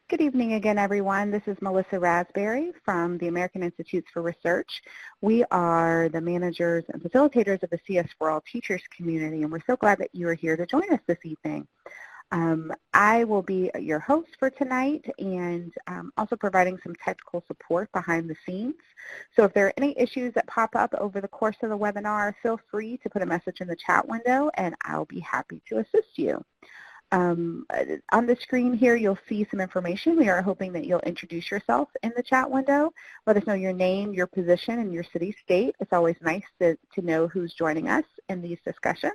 Good evening again, everyone. This is Melissa Raspberry from the American Institutes for Research. We are the managers and facilitators of the CS4 Teachers community, and we're so glad that you are here to join us this evening. I will be your host for tonight and also providing some technical support behind the scenes. So if there are any issues that pop up over the course of the webinar, feel free to put a message in the chat window and I'll be happy to assist you. On the screen here, you'll see some information. We are hoping that you'll introduce yourself in the chat window. Let us know your name, your position, and your city, state. It's always nice to know who's joining us in these discussions.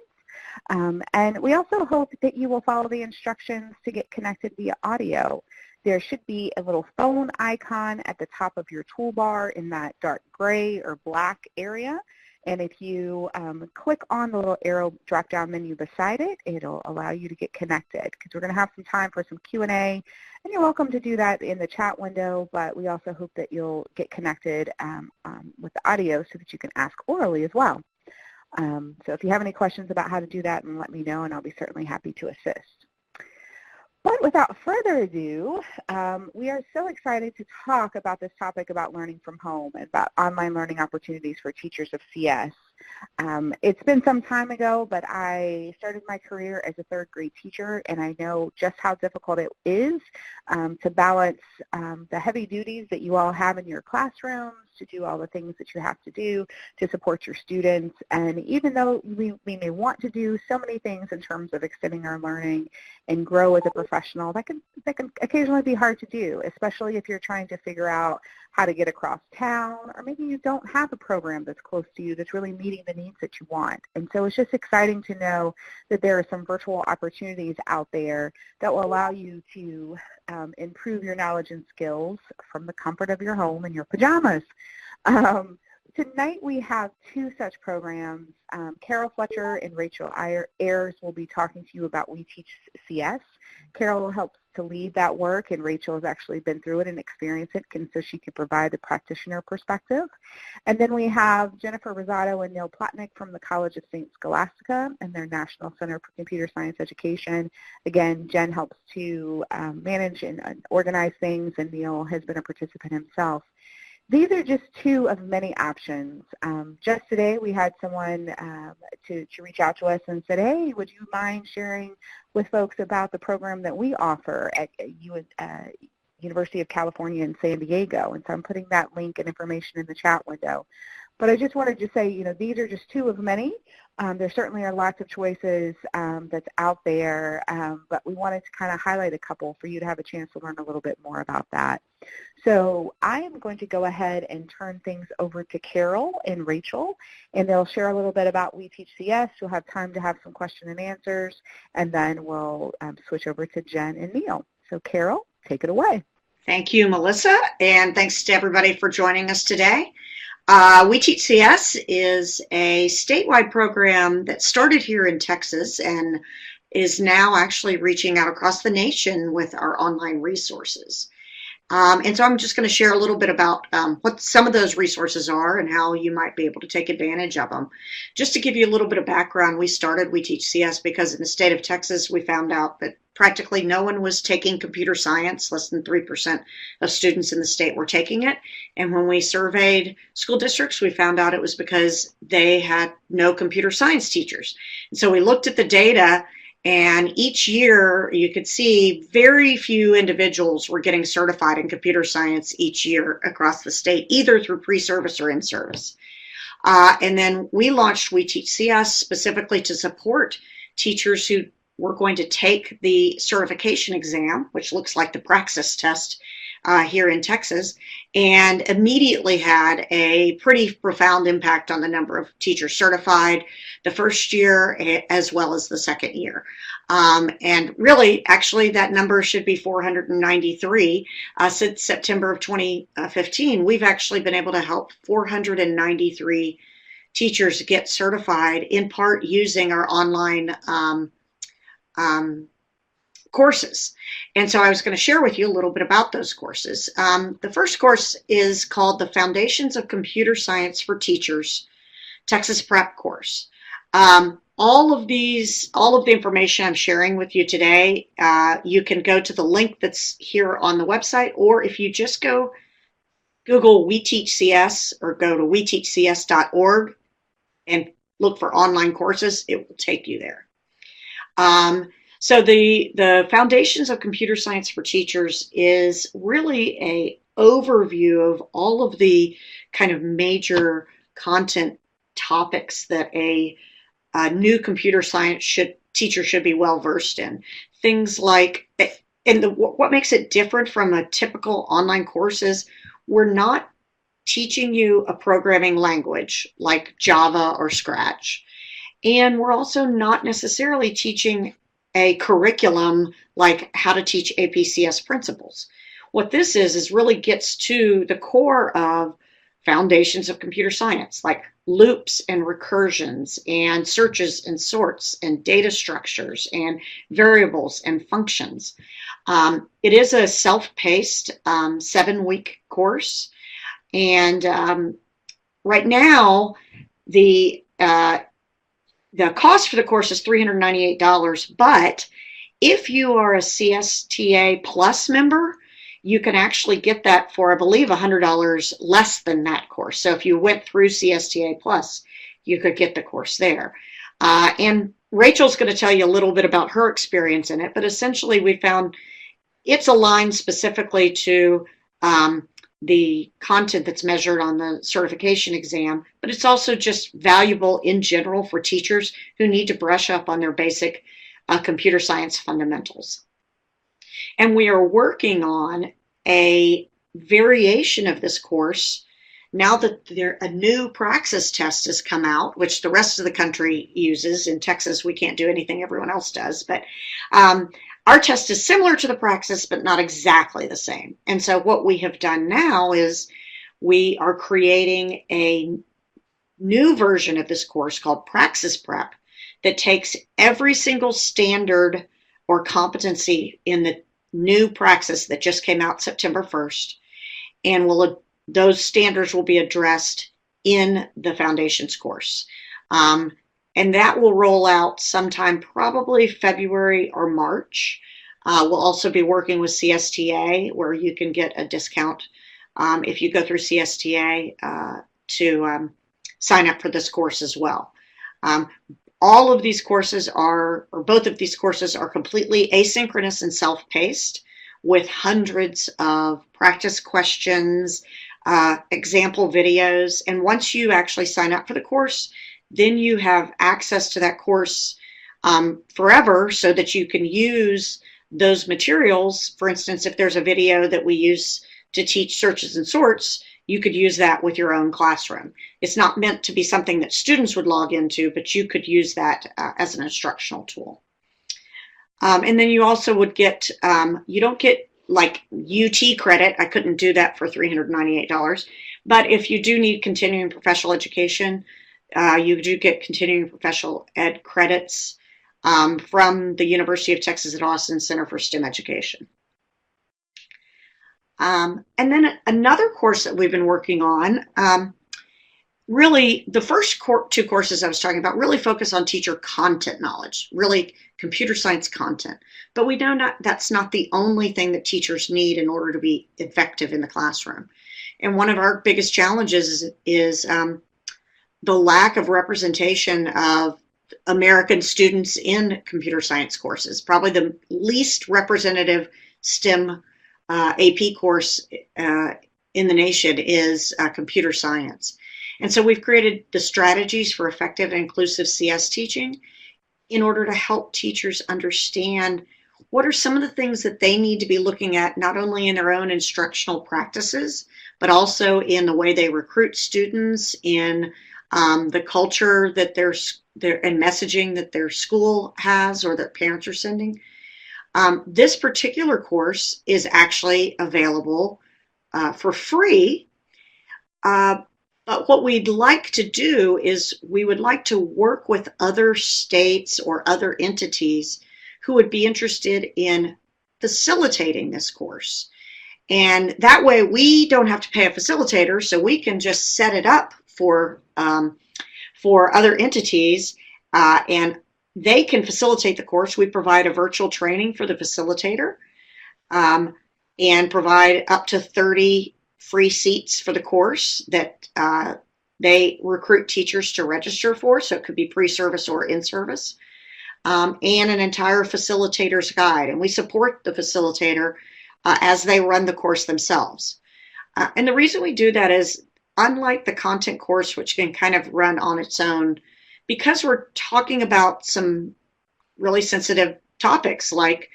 And we also hope that you will follow the instructions to get connected via audio. There should be a little phone icon at the top of your toolbar in that dark gray or black area. And if you click on the little arrow drop-down menu beside it, it'll allow you to get connected because we're going to have some time for some Q&A. And you're welcome to do that in the chat window, but we also hope that you'll get connected with the audio so that you can ask orally as well. So if you have any questions about how to do that, then let me know, and I'll be certainly happy to assist. But without further ado, we are so excited to talk about this topic about learning from home and about online learning opportunities for teachers of CS. It's been some time ago, but I started my career as a third grade teacher, and I know just how difficult it is to balance the heavy duties that you all have in your classrooms, to do all the things that you have to do to support your students. And even though we may want to do so many things in terms of extending our learning and grow as a professional, that can occasionally be hard to do, especially if you're trying to figure out how to get across town, or maybe you don't have a program that's close to you that's really meeting the needs that you want. And so it's just exciting to know that there are some virtual opportunities out there that will allow you to improve your knowledge and skills from the comfort of your home and your pajamas. Tonight we have two such programs. Carol Fletcher and Rachel Ayers will be talking to you about WeTeachCS. Carol helps to lead that work, and Rachel has actually been through it and experienced it, and so she can provide the practitioner perspective. And then we have Jennifer Rosado and Neil Plotnick from the College of St. Scholastica and their National Center for Computer Science Education. Again, Jen helps to manage and organize things, and Neil has been a participant himself. These are just two of many options. Just today we had someone to reach out to us and said, hey, would you mind sharing with folks about the program that we offer at University of California in San Diego? And so I'm putting that link and information in the chat window. But I just wanted to say, these are just two of many. There certainly are lots of choices that's out there, but we wanted to kind of highlight a couple for you to have a chance to learn a little bit more about that. So I am going to go ahead and turn things over to Carol and Rachel, and they'll share a little bit about WeTeachCS. We'll have time to have some question and answers, and then we'll switch over to Jen and Neil. So Carol, take it away. Thank you, Melissa, and thanks to everybody for joining us today. WeTeachCS is a statewide program that started here in Texas and is now actually reaching out across the nation with our online resources. And so I'm just going to share a little bit about what some of those resources are and how you might be able to take advantage of them. Just to give you a little bit of background, we started WeTeachCS because in the state of Texas we found out that practically no one was taking computer science. Less than 3% of students in the state were taking it. And when we surveyed school districts, we found out it was because they had no computer science teachers. And so we looked at the data, and each year you could see very few individuals were getting certified in computer science each year across the state, either through pre-service or in-service. And then we launched WeTeachCS specifically to support teachers who were going to take the certification exam, which looks like the Praxis test here in Texas, and immediately had a pretty profound impact on the number of teachers certified the first year as well as the second year. And really, actually, that number should be 493. Since September of 2015, we've actually been able to help 493 teachers get certified, in part using our online courses. And so I was going to share with you a little bit about those courses. The first course is called the Foundations of Computer Science for Teachers, Texas Prep course. all of the information I'm sharing with you today, you can go to the link that's here on the website, or if you just go Google WeTeachCS or go to WeTeachCS.org and look for online courses, it will take you there. So the Foundations of Computer Science for Teachers is really a overview of all of the kind of major content topics that a new computer science teacher should be well versed in. Things like, what makes it different from a typical online course is we're not teaching you a programming language like Java or Scratch. And we're also not necessarily teaching a curriculum like how to teach APCS principles. What this is really gets to the core of foundations of computer science, like loops and recursions and searches and sorts and data structures and variables and functions. It is a self-paced 7-week course. And right now, the cost for the course is $398, but if you are a CSTA Plus member, you can actually get that for, I believe, $100 less than that course. So if you went through CSTA Plus, you could get the course there. And Rachel's going to tell you a little bit about her experience in it, but essentially we found it's aligned specifically to the content that's measured on the certification exam, but it's also just valuable in general for teachers who need to brush up on their basic computer science fundamentals. And we are working on a variation of this course now that a new Praxis test has come out, which the rest of the country uses. In Texas, we can't do anything everyone else does, but our test is similar to the Praxis, but not exactly the same. And so what we have done now is we are creating a new version of this course called Praxis Prep that takes every single standard or competency in the new Praxis that just came out September 1st, and those standards will be addressed in the Foundations course. And that will roll out sometime probably February or March. We'll also be working with CSTA, where you can get a discount if you go through CSTA to sign up for this course as well. All of these courses or both of these courses are completely asynchronous and self-paced with hundreds of practice questions, example videos. And once you actually sign up for the course, then you have access to that course forever so that you can use those materials. For instance, if there's a video that we use to teach searches and sorts, you could use that with your own classroom. It's not meant to be something that students would log into, but you could use that as an instructional tool. And then you also would get, you don't get like UT credit. I couldn't do that for $398. But if you do need continuing professional education, you do get continuing professional ed credits from the University of Texas at Austin Center for STEM Education. And then another course that we've been working on, really the first two courses I was talking about really focus on teacher content knowledge, really computer science content. But we know that's not the only thing that teachers need in order to be effective in the classroom. And one of our biggest challenges is the lack of representation of American students in computer science courses. Probably the least representative STEM AP course in the nation is computer science. And so we've created the strategies for effective and inclusive CS teaching in order to help teachers understand what are some of the things that they need to be looking at, not only in their own instructional practices, but also in the way they recruit students, in the culture that and messaging that their school has or that parents are sending. This particular course is actually available for free, but what we'd like to do is we would like to work with other states or other entities who would be interested in facilitating this course. And that way we don't have to pay a facilitator, so we can just set it up for other entities and they can facilitate the course. We provide a virtual training for the facilitator, and provide up to 30 free seats for the course that they recruit teachers to register for, so it could be pre-service or in-service, and an entire facilitator's guide. And we support the facilitator as they run the course themselves. And the reason we do that is, unlike the content course, which can kind of run on its own, because we're talking about some really sensitive topics like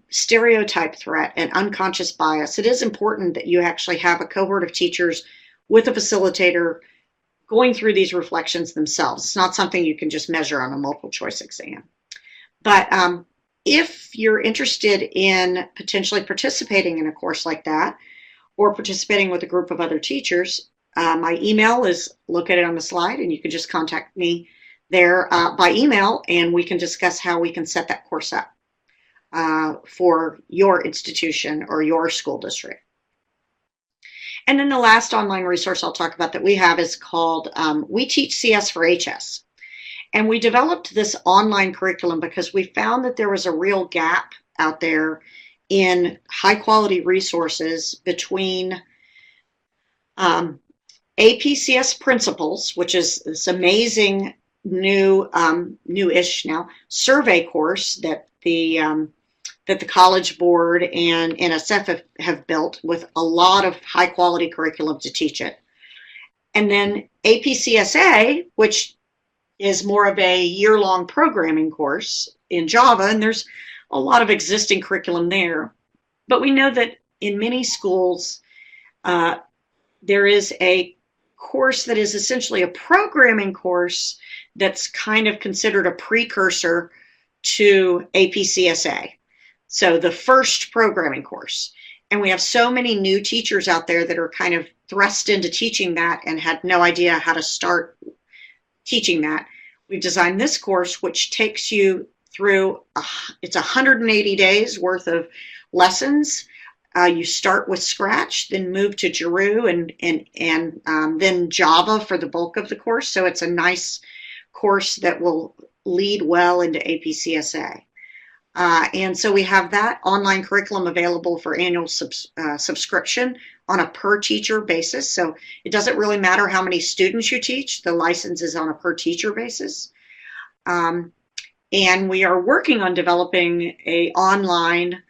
stereotype threat and unconscious bias, it is important that you actually have a cohort of teachers with a facilitator going through these reflections themselves. It's not something you can just measure on a multiple choice exam. But if you're interested in potentially participating in a course like that, or participating with a group of other teachers, my email is located on the slide, and you can just contact me there by email, and we can discuss how we can set that course up for your institution or your school district. And then the last online resource I'll talk about that we have is called WeTeachCS for HS. And we developed this online curriculum because we found that there was a real gap out there in high quality resources between APCS Principles, which is this amazing new-ish now survey course that the College Board and NSF have built with a lot of high quality curriculum to teach it. And then APCSA, which is more of a year-long programming course in Java, and there's a lot of existing curriculum there. But we know that in many schools, there is a course that is essentially a programming course that's kind of considered a precursor to APCSA. So the first programming course. And we have so many new teachers out there that are kind of thrust into teaching that and had no idea how to start teaching that. We've designed this course, which takes you through, it's 180 days worth of lessons. You start with Scratch, then move to Giroux, and then Java for the bulk of the course. So it's a nice course that will lead well into APCSA. And so we have that online curriculum available for annual subscription on a per teacher basis. So it doesn't really matter how many students you teach. The license is on a per teacher basis. And we are working on developing an online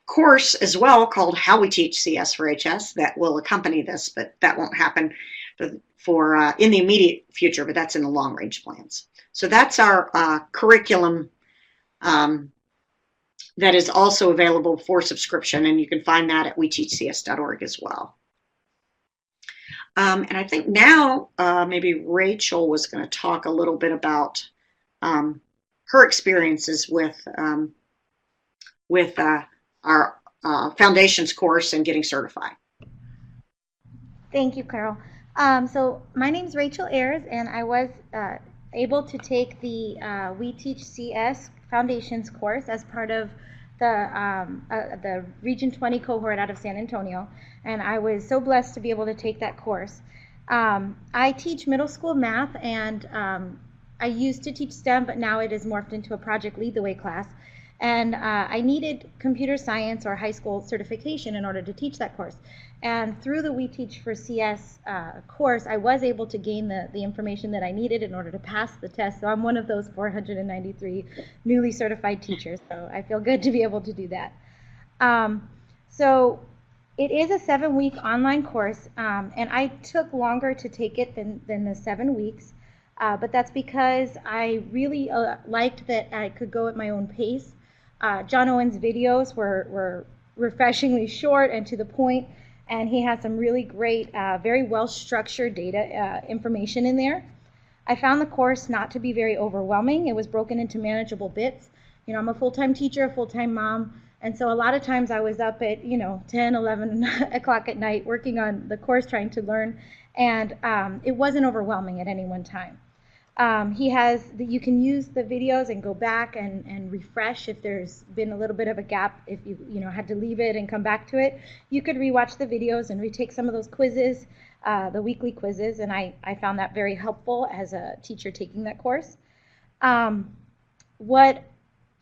course as well called How We Teach CS for HS that will accompany this, but that won't happen for in the immediate future, but that's in the long range plans. So that's our curriculum that is also available for subscription, and you can find that at weteachcs.org as well. And I think now maybe Rachel was going to talk a little bit about her experiences with our foundations course and getting certified. Thank you, Carol. So my name is Rachel Ayers, and I was able to take the WeTeachCS Foundations course as part of the Region 20 cohort out of San Antonio, and I was so blessed to be able to take that course. I teach middle school math, and I used to teach STEM, but now it is morphed into a Project Lead the Way class. And I needed computer science or high school certification in order to teach that course. And through the We Teach for CS course, I was able to gain the information that I needed in order to pass the test. So I'm one of those 493 newly certified teachers. So I feel good to be able to do that. So it is a 7-week online course, and I took longer to take it than the 7 weeks. But that's because I really liked that I could go at my own pace. John Owen's videos were refreshingly short and to the point, and he has some really great, very well-structured data information in there. I found the course not to be very overwhelming. It was broken into manageable bits. You know, I'm a full-time teacher, a full-time mom, and so a lot of times I was up at, 10, 11 o'clock at night working on the course, trying to learn, and it wasn't overwhelming at any one time. You can use the videos and go back and refresh if there's been a little bit of a gap. If you had to leave it and come back to it, you could rewatch the videos and retake some of those quizzes. the weekly quizzes, and I found that very helpful as a teacher taking that course. What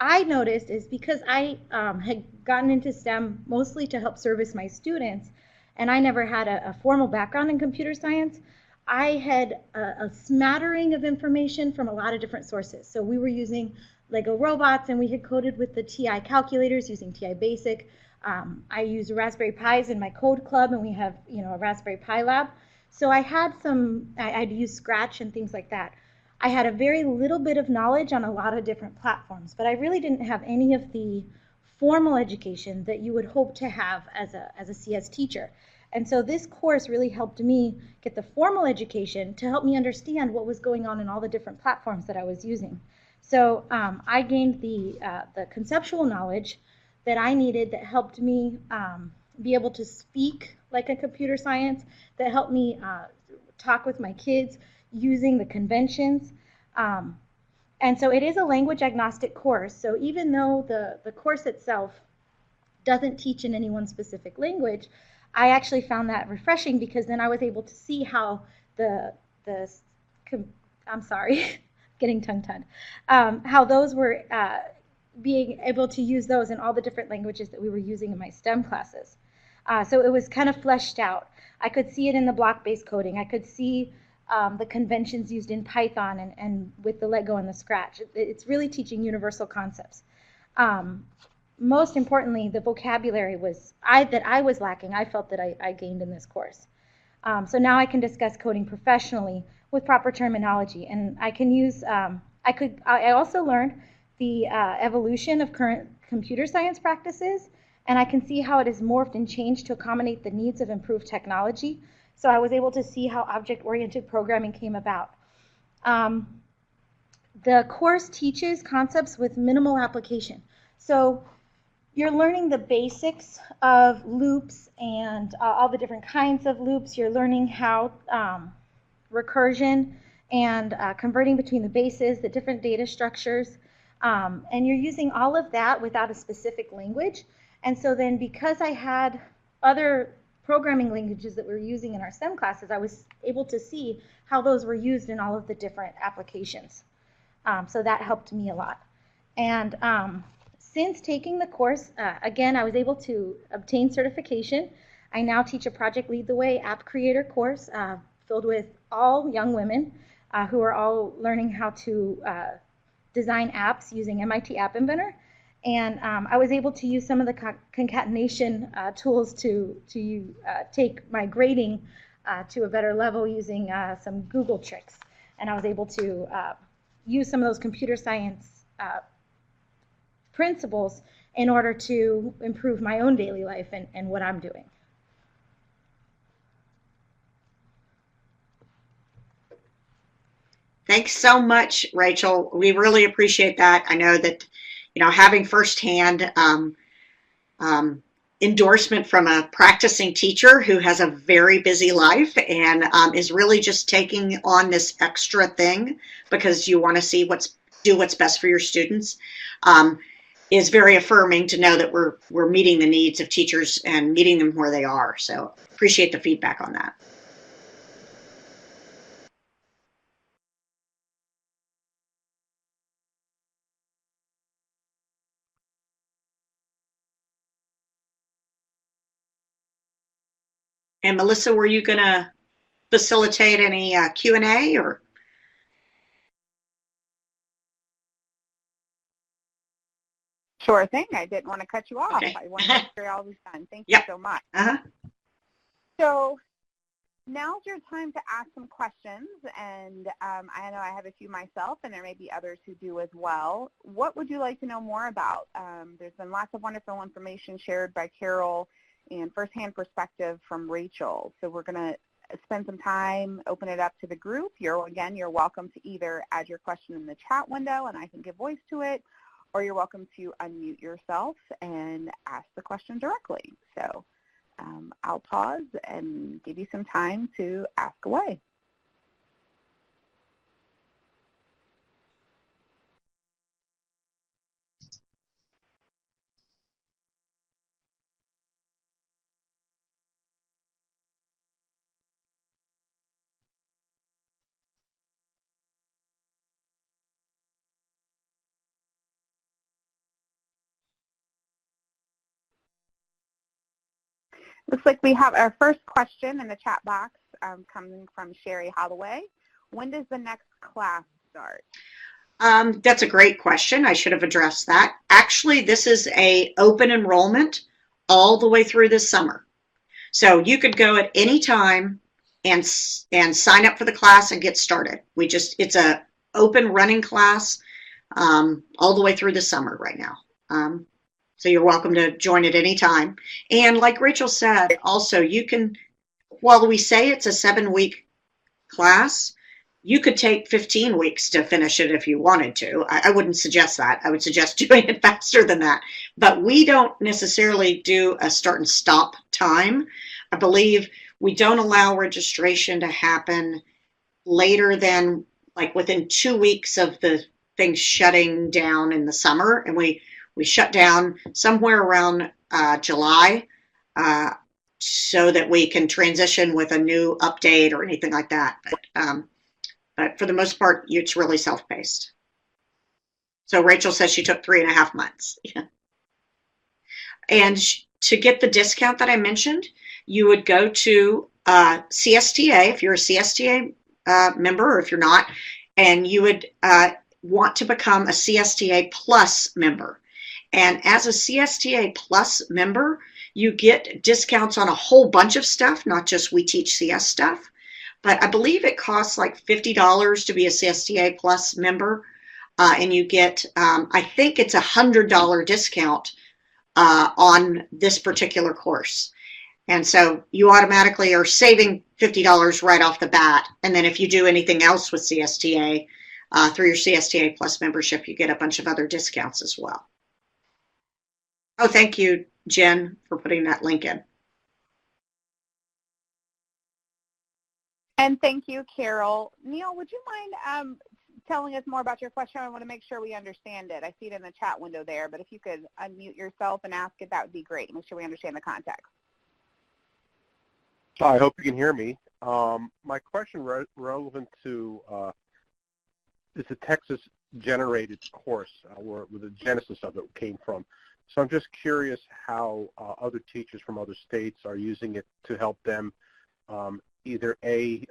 I noticed is because I had gotten into STEM mostly to help service my students, and I never had a formal background in computer science, I had a smattering of information from a lot of different sources. So we were using Lego robots, and we had coded with the TI calculators using TI Basic. I use Raspberry Pis in my code club, and we have a Raspberry Pi lab. So I had I'd use Scratch and things like that. I had a very little bit of knowledge on a lot of different platforms, but I really didn't have any of the formal education that you would hope to have as a CS teacher. And so this course really helped me get the formal education to help me understand what was going on in all the different platforms that I was using. So I gained the conceptual knowledge that I needed that helped me be able to speak like a computer science, that helped me talk with my kids using the conventions. And so it is a language agnostic course. So even though the course itself doesn't teach in any one specific language, I actually found that refreshing, because then I was able to see how I'm sorry, getting tongue-tied, how those were being able to use those in all the different languages that we were using in my STEM classes. So it was kind of fleshed out. I could see it in the block-based coding. I could see the conventions used in Python and with the Lego and the Scratch. It's really teaching universal concepts. Most importantly, the vocabulary that I was lacking, I felt that I gained in this course. So now I can discuss coding professionally with proper terminology, and I can use, I also learned the evolution of current computer science practices, and I can see how it has morphed and changed to accommodate the needs of improved technology. So I was able to see how object-oriented programming came about. The course teaches concepts with minimal application. So you're learning the basics of loops and all the different kinds of loops. You're learning how recursion and converting between the bases, the different data structures, and you're using all of that without a specific language. And so then, because I had other programming languages that we were using in our STEM classes, I was able to see how those were used in all of the different applications. So that helped me a lot. And since taking the course, again, I was able to obtain certification. I now teach a Project Lead the Way app creator course filled with all young women who are all learning how to design apps using MIT App Inventor. And I was able to use some of the concatenation tools to take my grading to a better level using some Google tricks. And I was able to use some of those computer science principles in order to improve my own daily life and what I'm doing. Thanks so much, Rachel. We really appreciate that. I know that, having firsthand endorsement from a practicing teacher who has a very busy life and is really just taking on this extra thing because you want to do what's best for your students, is very affirming to know that we're meeting the needs of teachers and meeting them where they are. So appreciate the feedback on that. And Melissa, were you going to facilitate any Q&A or? Sure thing. I didn't want to cut you off. Okay. I wanted to make sure all was done. Thank Yep. you so much. Uh-huh. So now's your time to ask some questions, and I know I have a few myself, and there may be others who do as well. What would you like to know more about? There's been lots of wonderful information shared by Carol and firsthand perspective from Rachel. So we're going to spend some time, open it up to the group. You're welcome to either add your question in the chat window and I can give voice to it, or you're welcome to unmute yourself and ask the question directly. So I'll pause and give you some time to ask away. Looks like we have our first question in the chat box coming from Sherry Holloway. When does the next class start? That's a great question. I should have addressed that. Actually, this is a open enrollment all the way through this summer. So you could go at any time and sign up for the class and get started. It's a open running class all the way through the summer right now. So you're welcome to join at any time. And like Rachel said, also you can, while we say it's a 7-week class, you could take 15 weeks to finish it if you wanted to. I wouldn't suggest that. I would suggest doing it faster than that. But we don't necessarily do a start and stop time. I believe we don't allow registration to happen later than like within 2 weeks of the things shutting down in the summer. And we shut down somewhere around July so that we can transition with a new update or anything like that. But for the most part, it's really self-paced. So Rachel says she took 3.5 months. And to get the discount that I mentioned, you would go to CSTA, if you're a CSTA member, or if you're not, and you would want to become a CSTA Plus member. And as a CSTA Plus member, you get discounts on a whole bunch of stuff, not just WeTeachCS stuff. But I believe it costs like $50 to be a CSTA Plus member, and you get, I think it's $100 discount on this particular course. And so you automatically are saving $50 right off the bat. And then if you do anything else with CSTA, through your CSTA Plus membership, you get a bunch of other discounts as well. Oh, thank you, Jen, for putting that link in. And thank you, Carol. Neil, would you mind telling us more about your question? I want to make sure we understand it. I see it in the chat window there, but if you could unmute yourself and ask it, that would be great. Make sure we understand the context. I hope you can hear me. My question relevant to is a Texas-generated course where the genesis of it came from. So I'm just curious how other teachers from other states are using it to help them either A,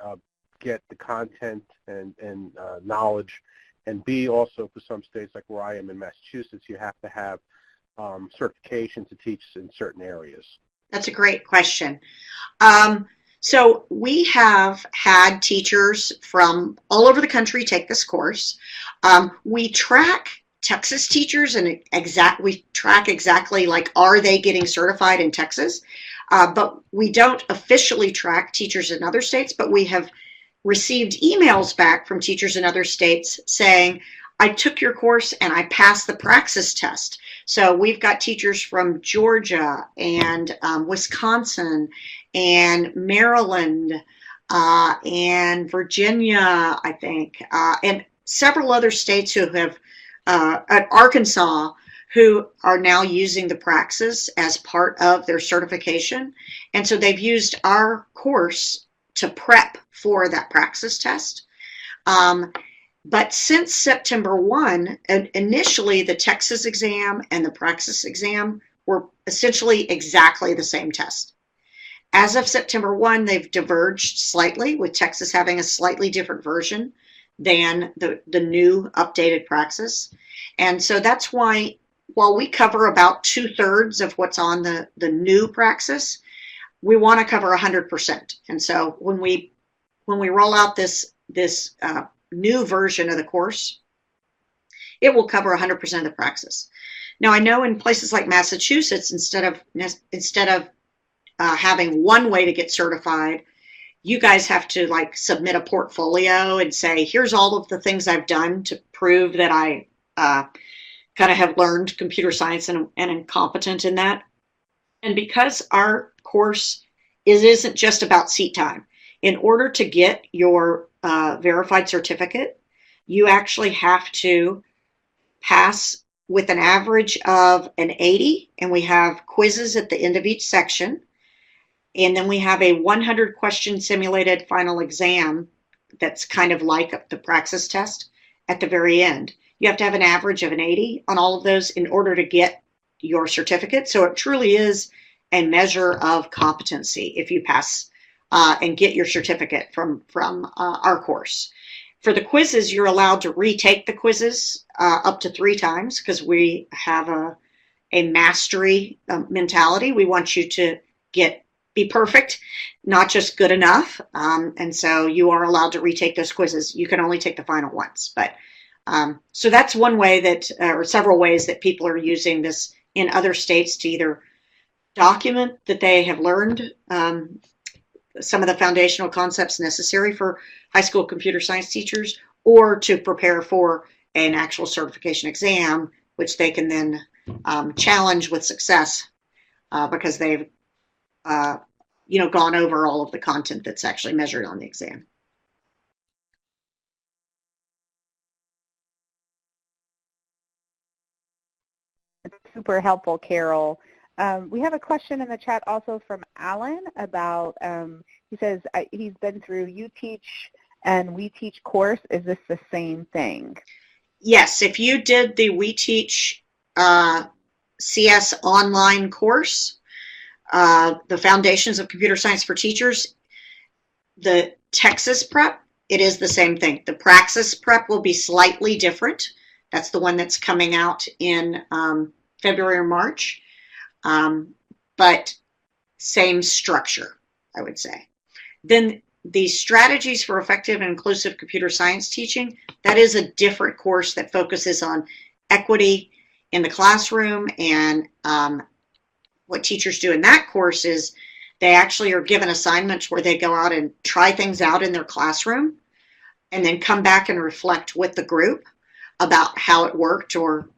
get the content and knowledge, and B, also for some states like where I am in Massachusetts, you have to have certification to teach in certain areas. That's a great question. So we have had teachers from all over the country take this course. We track Texas teachers and we track exactly like, are they getting certified in Texas? But we don't officially track teachers in other states, but we have received emails back from teachers in other states saying, I took your course and I passed the Praxis test. So we've got teachers from Georgia and Wisconsin and Maryland and Virginia, I think, and several other states who have, Arkansas, who are now using the Praxis as part of their certification. And so they've used our course to prep for that Praxis test. But since September 1, initially the Texas exam and the Praxis exam were essentially exactly the same test. As of September 1, they've diverged slightly, with Texas having a slightly different version than the new updated Praxis. And so that's why, while we cover about 2/3 of what's on the new Praxis, we want to cover 100%. And so when we roll out this new version of the course, it will cover 100% of the Praxis. Now, I know in places like Massachusetts, instead of having one way to get certified, you guys have to like submit a portfolio and say, here's all of the things I've done to prove that I kind of have learned computer science and am competent in that. And because our course isn't just about seat time, in order to get your verified certificate, you actually have to pass with an average of an 80, and we have quizzes at the end of each section. And then we have a 100 question simulated final exam that's kind of like the Praxis test at the very end. You have to have an average of an 80 on all of those in order to get your certificate. So it truly is a measure of competency if you pass and get your certificate from our course. For the quizzes, you're allowed to retake the quizzes up to 3 times because we have a mastery mentality. We want you to be perfect, not just good enough. And so you are allowed to retake those quizzes. You can only take the final ones. But so that's one way that, or several ways that people are using this in other states to either document that they have learned some of the foundational concepts necessary for high school computer science teachers, or to prepare for an actual certification exam, which they can then challenge with success because they've gone over all of the content that's actually measured on the exam. Super helpful, Carol. We have a question in the chat also from Alan about, he says he's been through UTeach and WeTeach course. Is this the same thing? Yes, if you did the WeTeach CS online course, the Foundations of Computer Science for Teachers, the Texas Prep, it is the same thing. The Praxis Prep will be slightly different. That's the one that's coming out in February or March, but same structure, I would say. Then the Strategies for Effective and Inclusive Computer Science Teaching, that is a different course that focuses on equity in the classroom. And what teachers do in that course is they actually are given assignments where they go out and try things out in their classroom and then come back and reflect with the group about how it worked or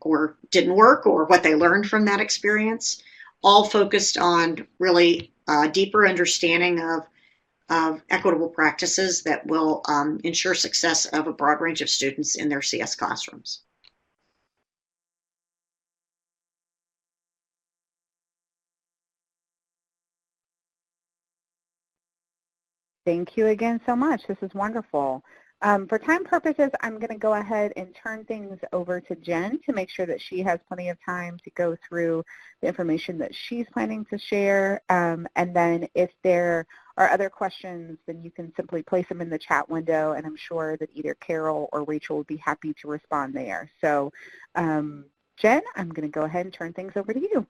didn't work, or what they learned from that experience, all focused on really deeper understanding of equitable practices that will ensure success of a broad range of students in their CS classrooms. Thank you again so much. This is wonderful. For time purposes, I'm going to go ahead and turn things over to Jen to make sure that she has plenty of time to go through the information that she's planning to share. And then if there are other questions, then you can simply place them in the chat window, and I'm sure that either Carol or Rachel would be happy to respond there. So Jen, I'm going to go ahead and turn things over to you.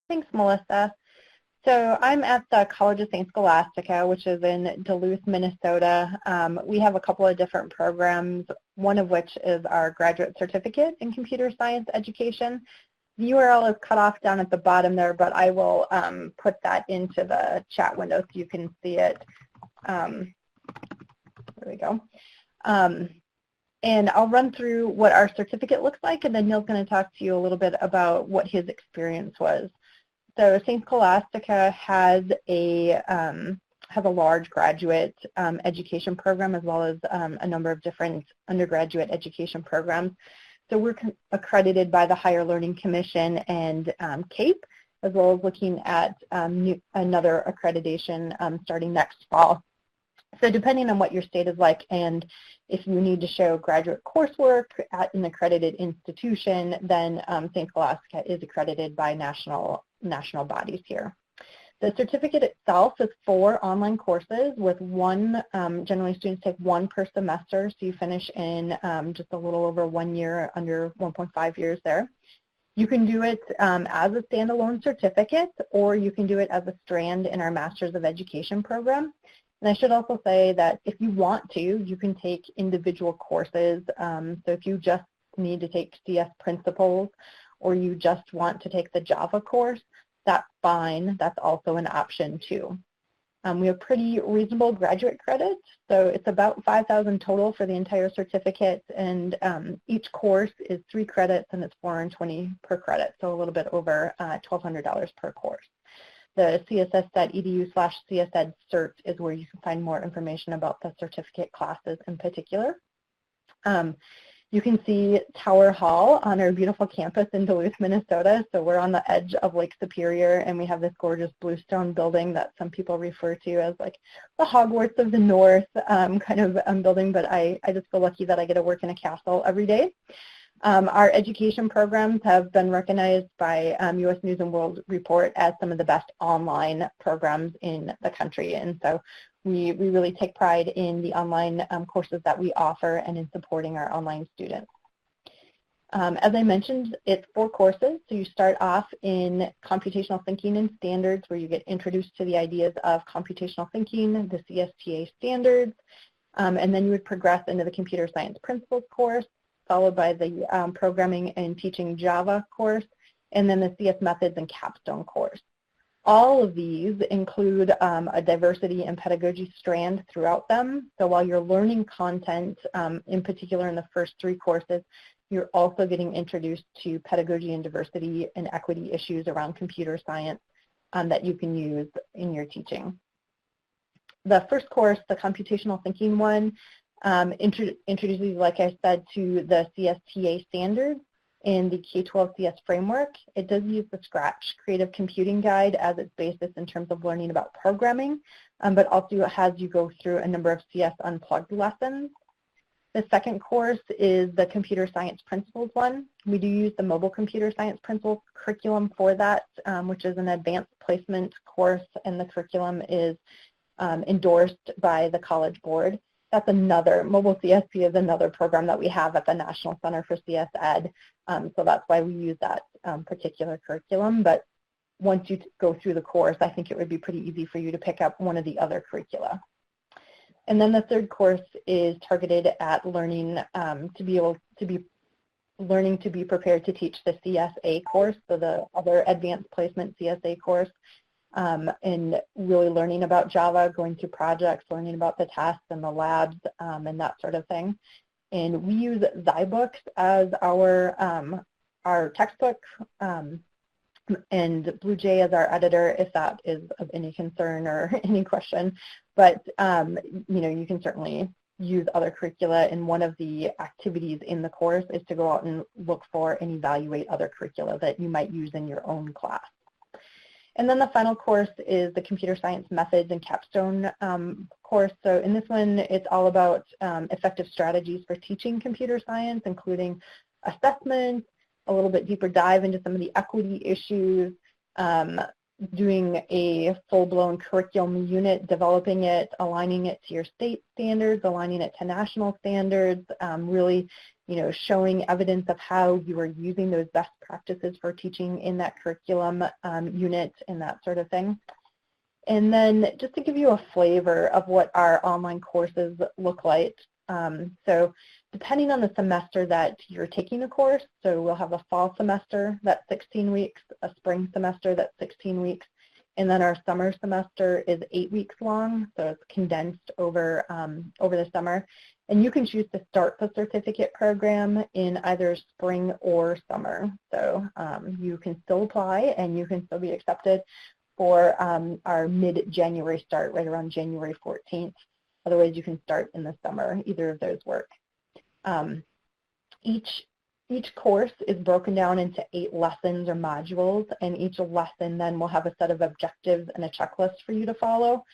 Thanks, Melissa. So I'm at the College of St. Scholastica, which is in Duluth, Minnesota. We have a couple of different programs, one of which is our graduate certificate in computer science education. The URL is cut off down at the bottom there, but I will put that into the chat window so you can see it. There we go. And I'll run through what our certificate looks like, and then Neil's going to talk to you a little bit about what his experience was. So St. Scholastica has a large graduate education program, as well as a number of different undergraduate education programs. So we're accredited by the Higher Learning Commission and CAPE, as well as looking at another accreditation starting next fall. So depending on what your state is like, and if you need to show graduate coursework at an accredited institution, then St. Scholastica is accredited by national bodies here. The certificate itself is 4 online courses with one, generally students take 1 per semester, so you finish in just a little over 1 year, under 1.5 years there. You can do it as a standalone certificate, or you can do it as a strand in our Masters of Education program. And I should also say that if you want to, you can take individual courses. So if you just need to take CS Principles, or you just want to take the Java course, that's fine. That's also an option too. We have pretty reasonable graduate credits, so it's about 5,000 total for the entire certificate, and each course is 3 credits, and it's $420 per credit, so a little bit over $1,200 per course. The css.edu/csed cert is where you can find more information about the certificate classes in particular. You can see Tower Hall on our beautiful campus in Duluth, Minnesota. So we're on the edge of Lake Superior, and we have this gorgeous bluestone building that some people refer to as like the Hogwarts of the North kind of building, but I just feel lucky that I get to work in a castle every day. Our education programs have been recognized by U.S. News and World Report as some of the best online programs in the country, and so we really take pride in the online courses that we offer and in supporting our online students. As I mentioned, it's 4 courses, so you start off in computational thinking and standards, where you get introduced to the ideas of computational thinking, the CSTA standards, and then you would progress into the computer science principles course, followed by the programming and teaching Java course, and then the CS methods and capstone course. All of these include a diversity and pedagogy strand throughout them. So while you're learning content, in particular in the first 3 courses, you're also getting introduced to pedagogy and diversity and equity issues around computer science that you can use in your teaching. The first course, the computational thinking one, introduces, like I said, to the CSTA standards in the K-12 CS framework. It does use the Scratch Creative Computing Guide as its basis in terms of learning about programming, but also it has you go through a number of CS Unplugged lessons. The second course is the Computer Science Principles one. We do use the Mobile Computer Science Principles curriculum for that, which is an advanced placement course, and the curriculum is endorsed by the College Board. That's another, Mobile CSP is another program that we have at the National Center for CS Ed, so that's why we use that particular curriculum. But once you go through the course, I think it would be pretty easy for you to pick up one of the other curricula. And then the third course is targeted at learning to be prepared to teach the CSA course, so the other advanced placement CSA course, and really learning about Java, going through projects, learning about the tests and the labs, and that sort of thing. And we use Zybooks as our textbook, and Blue Jay as our editor, if that is of any concern or any question. But you know, you can certainly use other curricula, and one of the activities in the course is to go out and look for and evaluate other curricula that you might use in your own class. And then the final course is the Computer Science Methods and Capstone course. So in this one, it's all about effective strategies for teaching computer science, including assessment, a little bit deeper dive into some of the equity issues, doing a full-blown curriculum unit, developing it, aligning it to your state standards, aligning it to national standards, really, you know, showing evidence of how you are using those best practices for teaching in that curriculum unit and that sort of thing. And then just to give you a flavor of what our online courses look like, so depending on the semester that you're taking a course, so we'll have a fall semester that's 16 weeks, a spring semester that's 16 weeks, and then our summer semester is 8 weeks long, so it's condensed over the summer. And you can choose to start the certificate program in either spring or summer. So you can still apply and you can still be accepted for our mid-January start, right around January 14th. Otherwise, you can start in the summer. Either of those work. Each course is broken down into 8 lessons or modules, and each lesson then will have a set of objectives and a checklist for you to follow.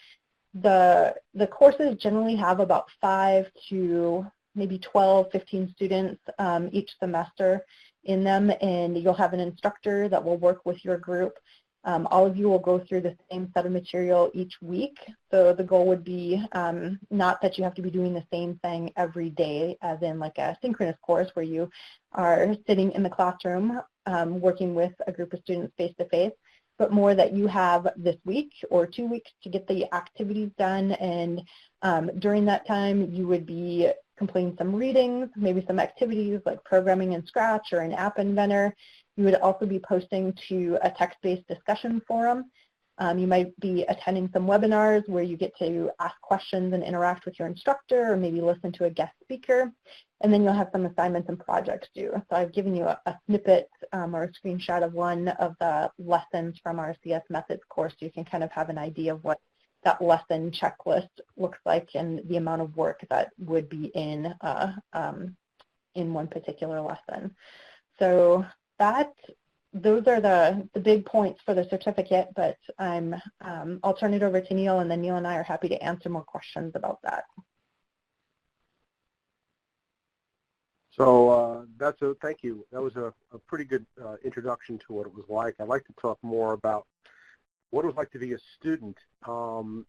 The courses generally have about 5 to maybe 12, 15 students each semester in them, and you'll have an instructor that will work with your group. All of you will go through the same set of material each week, so the goal would be not that you have to be doing the same thing every day, as in like a synchronous course where you are sitting in the classroom working with a group of students face-to-face, but more that you have this week or 2 weeks to get the activities done, and during that time you would be completing some readings, maybe some activities like programming in Scratch or an app inventor. You would also be posting to a text-based discussion forum. You might be attending some webinars where you get to ask questions and interact with your instructor, or maybe listen to a guest speaker. And then you'll have some assignments and projects due. So I've given you a snippet or a screenshot of one of the lessons from our CS Methods course, so you can kind of have an idea of what that lesson checklist looks like and the amount of work that would be in one particular lesson. So those are the big points for the certificate, but I'll turn it over to Neil, and then Neil and I are happy to answer more questions about that. So thank you. That was a pretty good introduction to what it was like. I'd like to talk more about what it was like to be a student.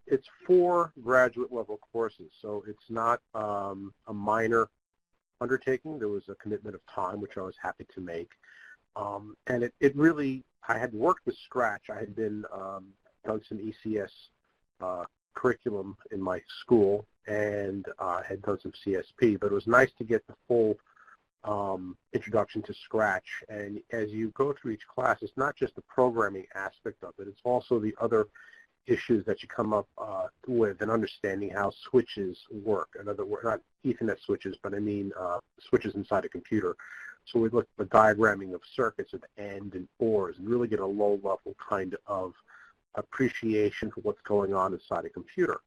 It's 4 graduate level courses, so it's not a minor undertaking. There was a commitment of time, which I was happy to make. And it really, I had worked with Scratch. I had been done some ECS curriculum in my school and had done some CSP, but it was nice to get the full introduction to Scratch. And as you go through each class, it's not just the programming aspect of it, it's also the other issues that you come up with and understanding how switches work. In other words, not Ethernet switches, but I mean switches inside a computer. So we look at the diagramming of circuits with AND and ORs and really get a low-level kind of appreciation for what's going on inside a computer.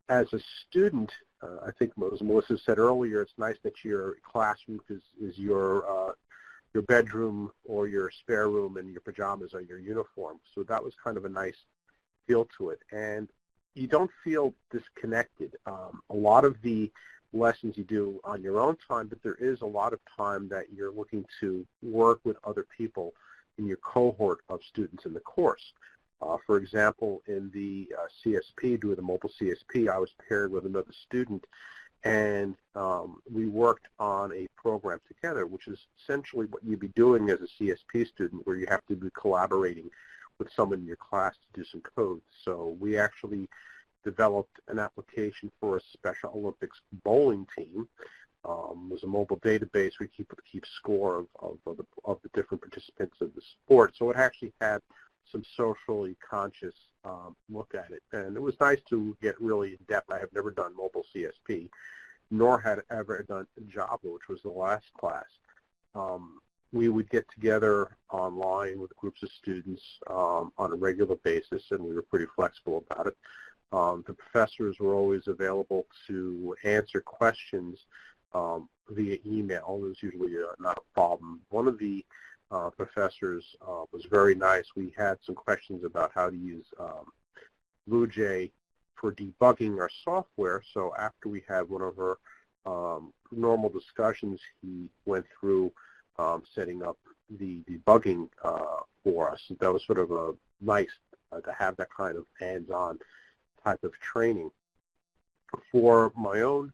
As a student, I think as Melissa said earlier, it's nice that your classroom is your bedroom or your spare room, and your pajamas are your uniform. So that was kind of a nice feel to it. And you don't feel disconnected. A lot of the lessons you do on your own time, but there is a lot of time that you're looking to work with other people in your cohort of students in the course. For example, in the CSP, doing the mobile CSP, I was paired with another student, and we worked on a program together, which is essentially what you'd be doing as a CSP student, where you have to be collaborating with someone in your class to do some code. So we actually developed an application for a Special Olympics bowling team. It was a mobile database. We keep score of the different participants of the sport. So it actually had some socially conscious look at it. And it was nice to get really in depth. I have never done mobile CSP, nor had ever done Java, which was the last class. We would get together online with groups of students on a regular basis, and we were pretty flexible about it. The professors were always available to answer questions via email. It was usually not a problem. One of the professors was very nice. We had some questions about how to use BlueJ for debugging our software. So after we had one of our normal discussions, he went through setting up the debugging for us. That was sort of a nice to have that kind of hands-on type of training. For my own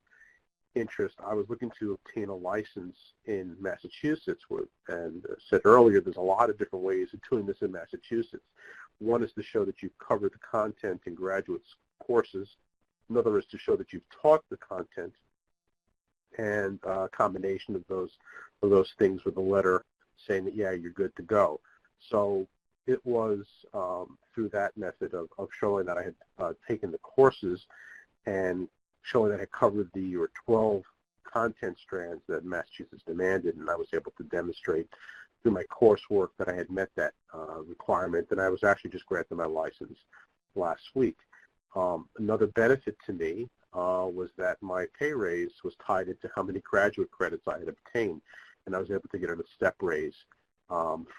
interest, I was looking to obtain a license in Massachusetts, and said earlier, there's a lot of different ways of doing this in Massachusetts. One is to show that you've covered the content in graduate courses. Another is to show that you've taught the content, and a combination of those things with a letter saying that, yeah, you're good to go. So it was through that method of showing that I had taken the courses and showing that I had covered the 12 content strands that Massachusetts demanded, and I was able to demonstrate through my coursework that I had met that requirement, and I was actually just granted my license last week. Another benefit to me was that my pay raise was tied into how many graduate credits I had obtained, and I was able to get a step raise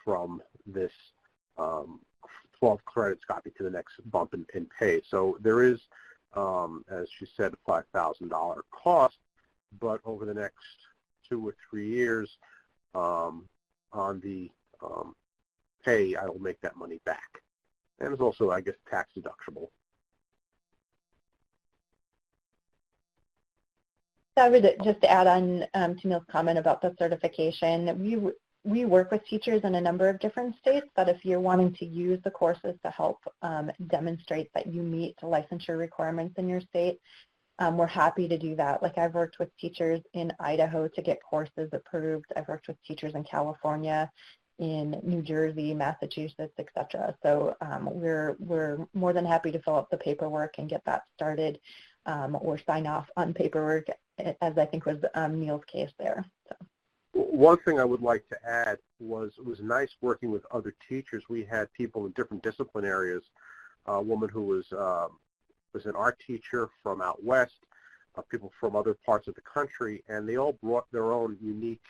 from this 12 credits got me to the next bump in pay. So there is, as she said, a $5,000 cost, but over the next 2 or 3 years on the pay, I will make that money back. And it's also, I guess, tax deductible. I would just add on to Neil's comment about the certification. We work with teachers in a number of different states, but if you're wanting to use the courses to help demonstrate that you meet the licensure requirements in your state, we're happy to do that. Like, I've worked with teachers in Idaho to get courses approved. I've worked with teachers in California, in New Jersey, Massachusetts, etc. So we're more than happy to fill up the paperwork and get that started, or sign off on paperwork, as I think was Neil's case there. So. One thing I would like to add was it was nice working with other teachers. We had people in different discipline areas. A woman who was an art teacher from out west, people from other parts of the country, and they all brought their own unique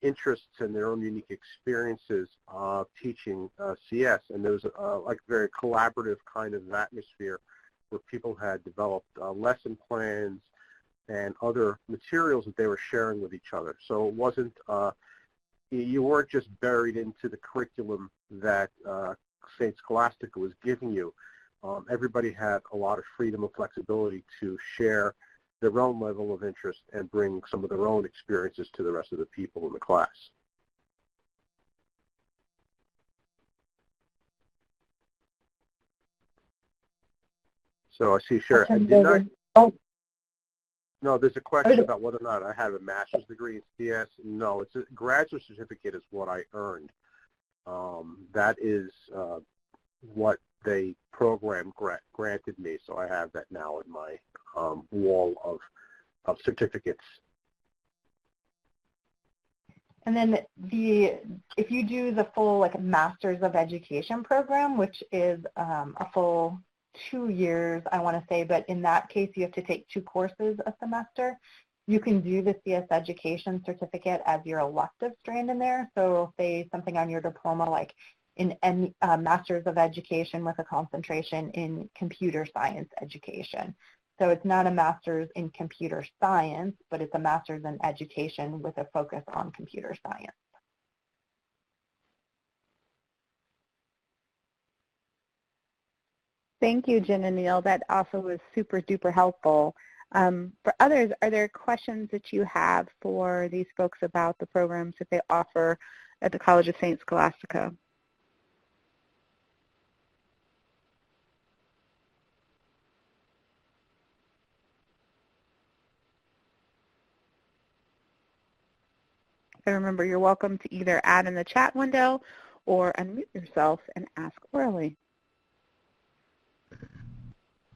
interests and their own unique experiences of teaching CS. And there was like a very collaborative kind of atmosphere where people had developed lesson plans and other materials that they were sharing with each other. So it wasn't, you weren't just buried into the curriculum that St. Scholastica was giving you. Everybody had a lot of freedom and flexibility to share their own level of interest and bring some of their own experiences to the rest of the people in the class. So I see, Sherry, no, there's a question about whether or not I have a master's degree in CS. No, it's a graduate certificate is what I earned. That is what the program granted me, so I have that now in my wall of certificates. And then if you do the full Masters of Education program, which is a full 2 years, I want to say, but in that case you have to take 2 courses a semester. You can do the CS Education certificate as your elective strand in there. So say something on your diploma like in Masters of Education with a concentration in Computer Science Education. So it's not a Master's in Computer Science, but it's a Master's in Education with a focus on computer science. Thank you, Jen and Neil. That also was super duper helpful. For others, are there questions that you have for these folks about the programs that they offer at the College of St. Scholastica? And remember, you're welcome to either add in the chat window or unmute yourself and ask orally.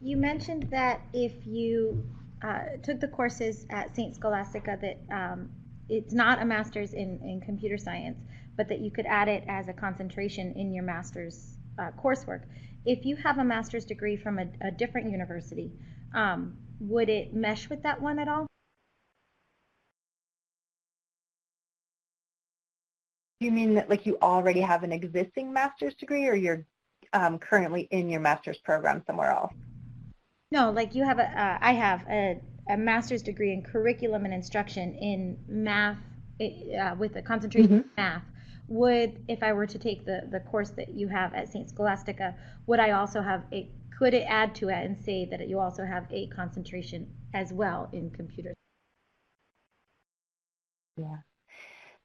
You mentioned that if you took the courses at St. Scholastica that it's not a master's in computer science, but that you could add it as a concentration in your master's coursework. If you have a master's degree from a different university, would it mesh with that one at all? You mean that you already have an existing master's degree, or you're currently in your master's program somewhere else? No, you have I have a master's degree in curriculum and instruction in math with a concentration in math. If I were to take the course that you have at St. Scholastica, would I also have could it add to it and say that you also have a concentration as well in computer? Yeah.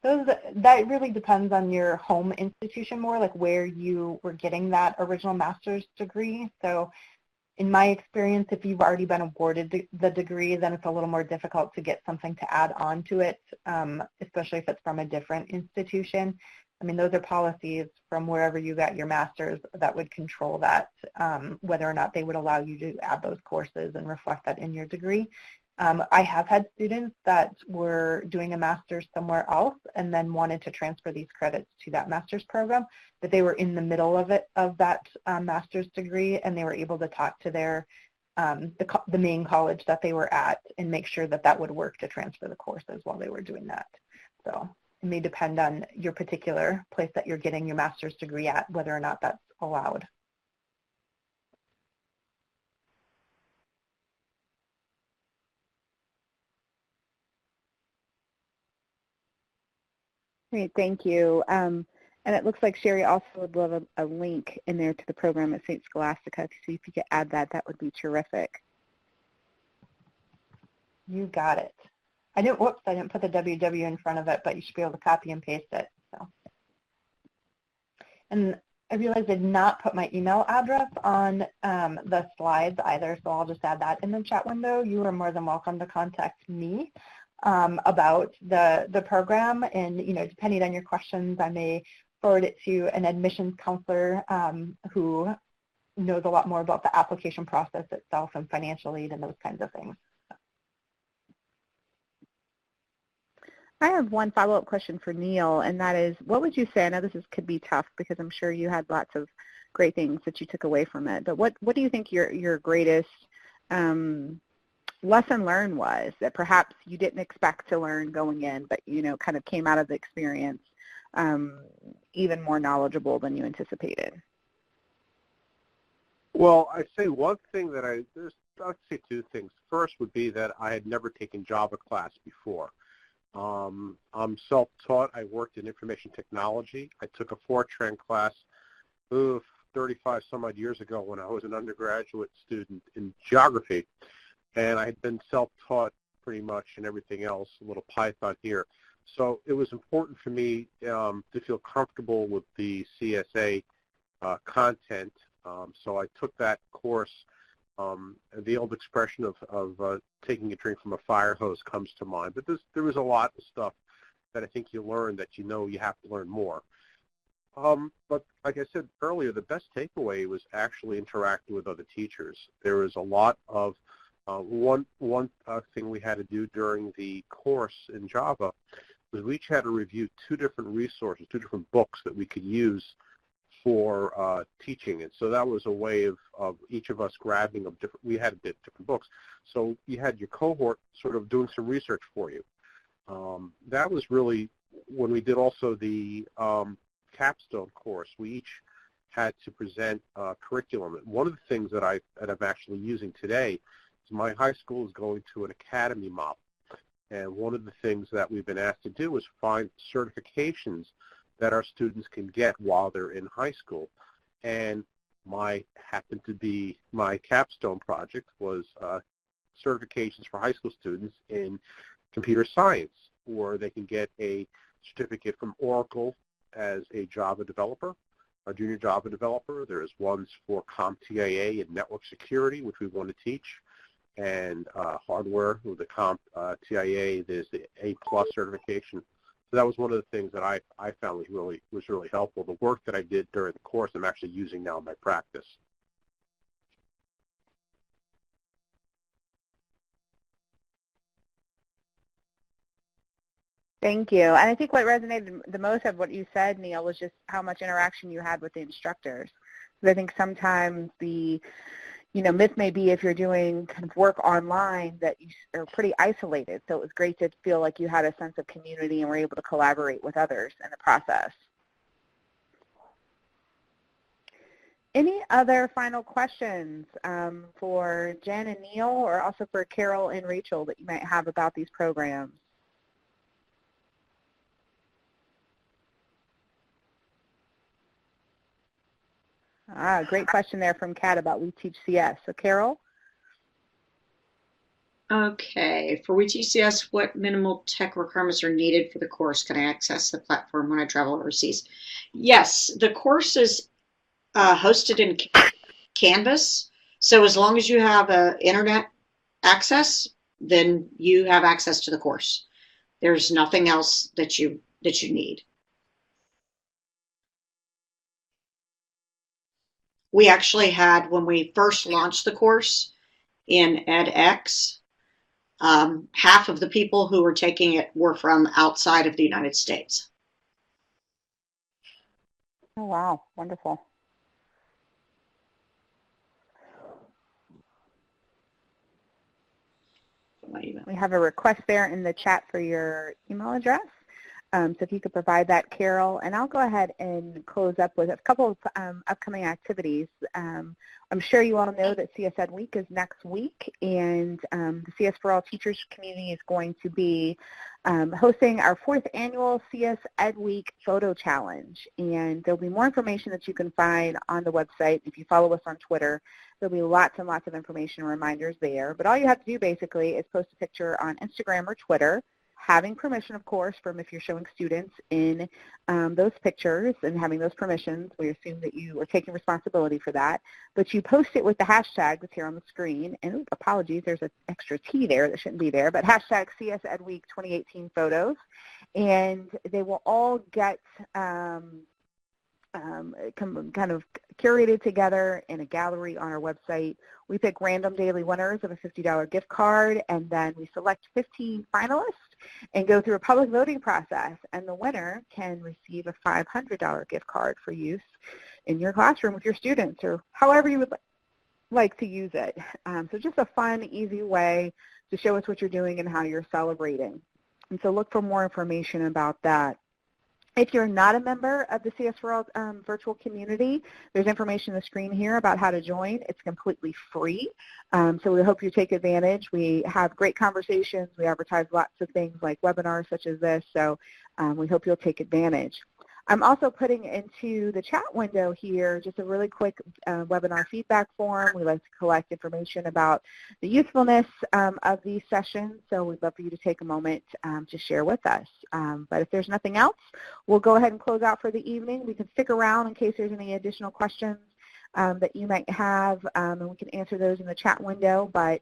That really depends on your home institution more, where you were getting that original master's degree. So in my experience, if you've already been awarded the degree, then it's a little more difficult to get something to add on to it, especially if it's from a different institution. I mean, those are policies from wherever you got your master's that would control that, whether or not they would allow you to add those courses and reflect that in your degree. I have had students that were doing a master's somewhere else and then wanted to transfer these credits to that master's program, but they were in the middle of that master's degree, and they were able to talk to their the main college that they were at and make sure that that would work to transfer the courses while they were doing that. So it may depend on your particular place that you're getting your master's degree at, whether or not that's allowed. Great, thank you. And it looks like Sherry also would love a link in there to the program at St. Scholastica. So if you could add that, that would be terrific. You got it. I didn't put the www in front of it, but you should be able to copy and paste it. So. And I realized I did not put my email address on the slides either, so I'll just add that in the chat window. You are more than welcome to contact me about the program, and depending on your questions, I may forward it to an admissions counselor who knows a lot more about the application process itself and financial aid and those kinds of things. I have one follow-up question for Neil, and that is, what would you say, I know this could be tough because I'm sure you had lots of great things that you took away from it, but what do you think your greatest lesson learned was that perhaps you didn't expect to learn going in, but kind of came out of the experience even more knowledgeable than you anticipated? Well, I'd say one thing that I'd say two things. First would be that I had never taken Java class before. I'm self-taught. I worked in information technology. I took a Fortran class 35 some odd years ago when I was an undergraduate student in geography, and I had been self-taught pretty much and everything else, a little Python here. So it was important for me to feel comfortable with the CSA content. So I took that course. The old expression of taking a drink from a fire hose comes to mind. But there was a lot of stuff that I think you learn that you know you have to learn more. But like I said earlier, the best takeaway was actually interacting with other teachers. There was a lot of one thing we had to do during the course in Java was we each had to review two different resources, two different books that we could use for teaching. And so that was a way of each of us grabbing of different, we had different books. So you had your cohort sort of doing some research for you. That was really, when we did also the capstone course, we each had to present curriculum. And one of the things that I'm actually using today is my high school is going to an academy model. And one of the things that we've been asked to do is find certifications that our students can get while they're in high school. And my capstone project was certifications for high school students in computer science, or they can get a certificate from Oracle as a Java developer, a junior Java developer. There's ones for CompTIA and network security, which we want to teach, and hardware with the CompTIA. There's the A+ certification. So that was one of the things that I found was really helpful. The work that I did during the course, I'm actually using now in my practice. Thank you. And I think what resonated the most of what you said, Neil, was just how much interaction you had with the instructors. Because I think sometimes the myth may be if you're doing kind of work online that you are pretty isolated. So it was great to feel like you had a sense of community and were able to collaborate with others in the process. Any other final questions for Jen and Neil, or also for Carol and Rachel that you might have about these programs? Great question there from Kat about WeTeachCS. So Carol? Okay, for WeTeachCS, what minimal tech requirements are needed for the course? Can I access the platform when I travel overseas? Yes, the course is hosted in Canvas. So as long as you have internet access, then you have access to the course. There's nothing else that you need. We actually had, when we first launched the course in edX, half of the people who were taking it were from outside of the United States. Oh, wow. Wonderful. We have a request there in the chat for your email address. So if you could provide that, Carol. And I'll go ahead and close up with a couple of upcoming activities. I'm sure you all know that CS Ed Week is next week, and the CS4 All Teachers community is going to be hosting our 4th annual CS Ed Week photo challenge. And there'll be more information that you can find on the website. If you follow us on Twitter, there'll be lots and lots of information and reminders there. But all you have to do basically is post a picture on Instagram or Twitter, having permission, of course, from if you're showing students in those pictures, and having those permissions. We assume that you are taking responsibility for that. But you post it with the hashtag that's here on the screen. And apologies, there's an extra T there that shouldn't be there, but hashtag CS Ed Week 2018 photos. And they will all get kind of curated together in a gallery on our website. We pick random daily winners of a $50 gift card, and then we select 15 finalists and go through a public voting process, and the winner can receive a $500 gift card for use in your classroom with your students, or however you would like to use it. So just a fun, easy way to show us what you're doing and how you're celebrating. And so look for more information about that. If you're not a member of the CS4 virtual community, there's information on the screen here about how to join. It's completely free, so we hope you take advantage. We have great conversations. We advertise lots of things like webinars such as this, so we hope you'll take advantage. I'm also putting into the chat window here just a really quick webinar feedback form. We like to collect information about the usefulness of these sessions, so we'd love for you to take a moment to share with us. But if there's nothing else, we'll go ahead and close out for the evening. We can stick around in case there's any additional questions that you might have, and we can answer those in the chat window. But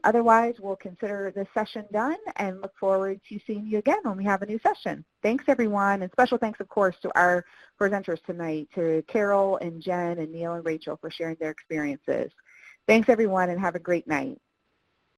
otherwise, we'll consider this session done and look forward to seeing you again when we have a new session. Thanks, everyone, and special thanks, of course, to our presenters tonight, to Carol and Jen and Neil and Rachel for sharing their experiences. Thanks, everyone, and have a great night.